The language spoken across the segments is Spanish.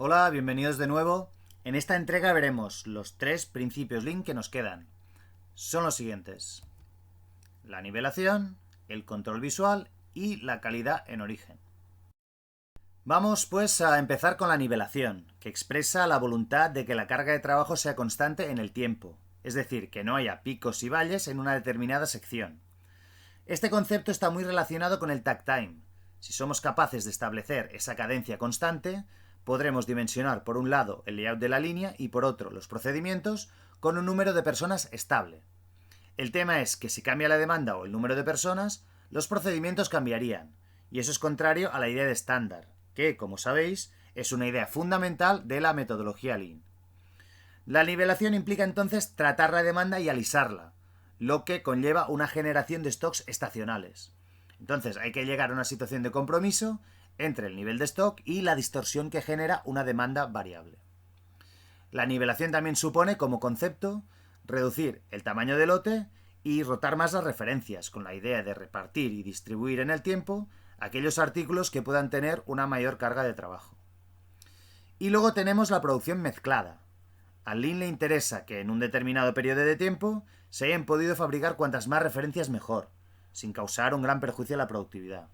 Hola, bienvenidos de nuevo. En esta entrega veremos los tres principios Lean que nos quedan. Son los siguientes: la nivelación, el control visual y la calidad en origen. Vamos pues a empezar con la nivelación, que expresa la voluntad de que la carga de trabajo sea constante en el tiempo, es decir, que no haya picos y valles en una determinada sección. Este concepto está muy relacionado con el takt time. Si somos capaces de establecer esa cadencia constante, podremos dimensionar por un lado el layout de la línea y por otro los procedimientos con un número de personas estable. El tema es que si cambia la demanda o el número de personas, los procedimientos cambiarían, y eso es contrario a la idea de estándar, que, como sabéis, es una idea fundamental de la metodología Lean. La nivelación implica entonces tratar la demanda y alisarla, lo que conlleva una generación de stocks estacionales. Entonces hay que llegar a una situación de compromiso entre el nivel de stock y la distorsión que genera una demanda variable. La nivelación también supone, como concepto, reducir el tamaño del lote y rotar más las referencias, con la idea de repartir y distribuir en el tiempo aquellos artículos que puedan tener una mayor carga de trabajo. Y luego tenemos la producción mezclada. Al Lean le interesa que en un determinado periodo de tiempo se hayan podido fabricar cuantas más referencias mejor, sin causar un gran perjuicio a la productividad.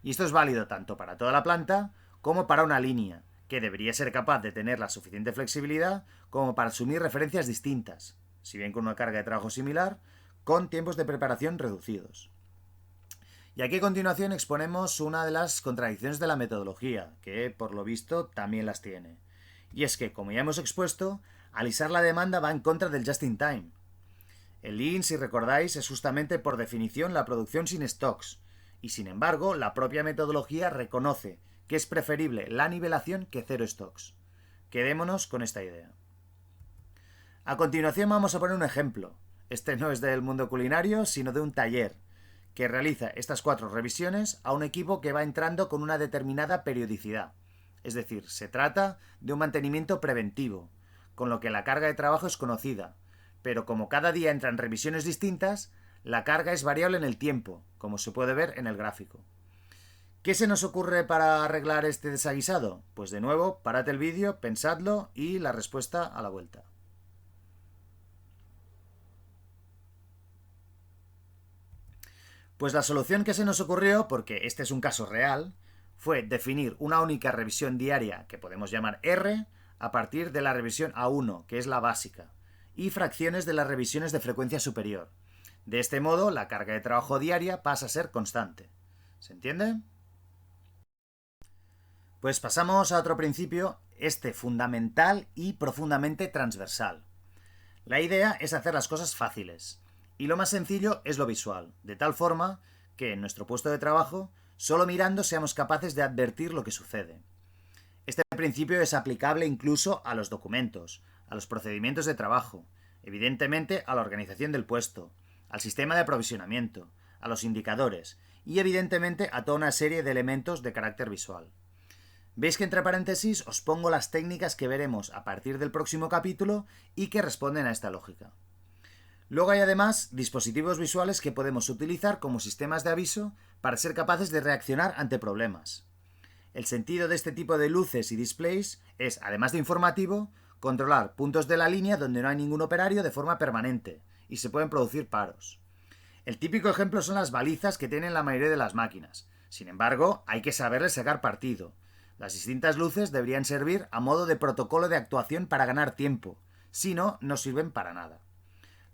Y esto es válido tanto para toda la planta como para una línea, que debería ser capaz de tener la suficiente flexibilidad como para asumir referencias distintas, si bien con una carga de trabajo similar, con tiempos de preparación reducidos. Y aquí a continuación exponemos una de las contradicciones de la metodología, que por lo visto también las tiene. Y es que, como ya hemos expuesto, alisar la demanda va en contra del just in time. El Lean, si recordáis, es justamente por definición la producción sin stocks, y sin embargo la propia metodología reconoce que es preferible la nivelación que cero stocks. Quedémonos con esta idea. A continuación vamos a poner un ejemplo. Este no es del mundo culinario, sino de un taller, que realiza estas 4 revisiones a un equipo que va entrando con una determinada periodicidad. Es decir, se trata de un mantenimiento preventivo, con lo que la carga de trabajo es conocida, pero como cada día entran revisiones distintas, la carga es variable en el tiempo, como se puede ver en el gráfico. ¿Qué se nos ocurre para arreglar este desaguisado? Pues de nuevo, parad el vídeo, pensadlo y la respuesta a la vuelta. Pues la solución que se nos ocurrió, porque este es un caso real, fue definir una única revisión diaria que podemos llamar R a partir de la revisión A1, que es la básica, y fracciones de las revisiones de frecuencia superior. De este modo, la carga de trabajo diaria pasa a ser constante. ¿Se entiende? Pues pasamos a otro principio, este fundamental y profundamente transversal. La idea es hacer las cosas fáciles, y lo más sencillo es lo visual, de tal forma que en nuestro puesto de trabajo, solo mirando seamos capaces de advertir lo que sucede. Este principio es aplicable incluso a los documentos, a los procedimientos de trabajo, evidentemente a la organización del puesto, al sistema de aprovisionamiento, a los indicadores y evidentemente a toda una serie de elementos de carácter visual. Veis que entre paréntesis os pongo las técnicas que veremos a partir del próximo capítulo y que responden a esta lógica. Luego hay además dispositivos visuales que podemos utilizar como sistemas de aviso para ser capaces de reaccionar ante problemas. El sentido de este tipo de luces y displays es, además de informativo, controlar puntos de la línea donde no hay ningún operario de forma permanente y se pueden producir paros. El típico ejemplo son las balizas que tienen la mayoría de las máquinas. Sin embargo, hay que saberles sacar partido. Las distintas luces deberían servir a modo de protocolo de actuación para ganar tiempo. Si no, no sirven para nada.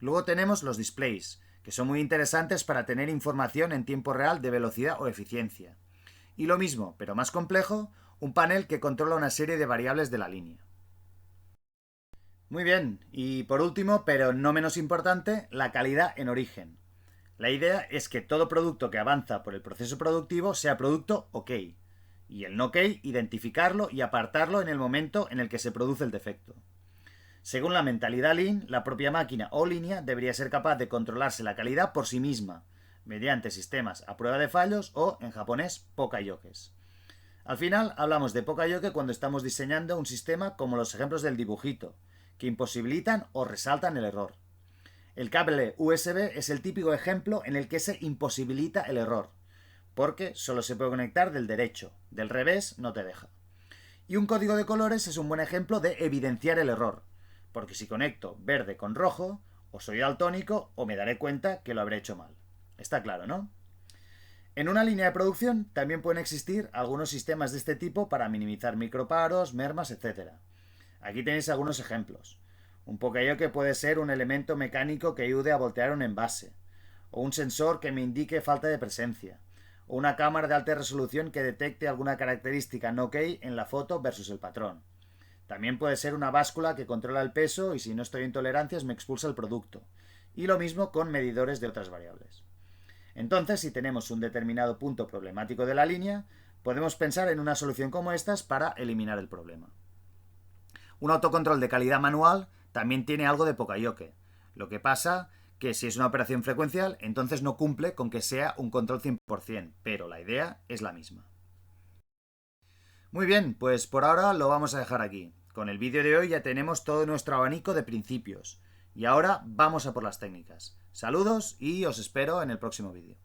Luego tenemos los displays, que son muy interesantes para tener información en tiempo real de velocidad o eficiencia. Y lo mismo, pero más complejo, un panel que controla una serie de variables de la línea. Muy bien, y por último, pero no menos importante, la calidad en origen. La idea es que todo producto que avanza por el proceso productivo sea producto OK, y el no OK identificarlo y apartarlo en el momento en el que se produce el defecto. Según la mentalidad Lean, la propia máquina o línea debería ser capaz de controlarse la calidad por sí misma, mediante sistemas a prueba de fallos o, en japonés, pokayokes. Al final hablamos de pokayoke cuando estamos diseñando un sistema como los ejemplos del dibujito, que imposibilitan o resaltan el error. El cable USB es el típico ejemplo en el que se imposibilita el error, porque solo se puede conectar del derecho, del revés no te deja. Y un código de colores es un buen ejemplo de evidenciar el error, porque si conecto verde con rojo, o soy daltónico o me daré cuenta que lo habré hecho mal. Está claro, ¿no? En una línea de producción también pueden existir algunos sistemas de este tipo para minimizar microparos, mermas, etc. Aquí tenéis algunos ejemplos. Un pokeyoke puede ser un elemento mecánico que ayude a voltear un envase, o un sensor que me indique falta de presencia, o una cámara de alta resolución que detecte alguna característica no key en la foto versus el patrón. También puede ser una báscula que controla el peso y si no estoy en tolerancias me expulsa el producto. Y lo mismo con medidores de otras variables. Entonces, si tenemos un determinado punto problemático de la línea, podemos pensar en una solución como estas para eliminar el problema. Un autocontrol de calidad manual también tiene algo de pokeyoke. Lo que pasa que si es una operación frecuencial, entonces no cumple con que sea un control 100%, pero la idea es la misma. Muy bien, pues por ahora lo vamos a dejar aquí. Con el vídeo de hoy ya tenemos todo nuestro abanico de principios. Y ahora vamos a por las técnicas. Saludos y os espero en el próximo vídeo.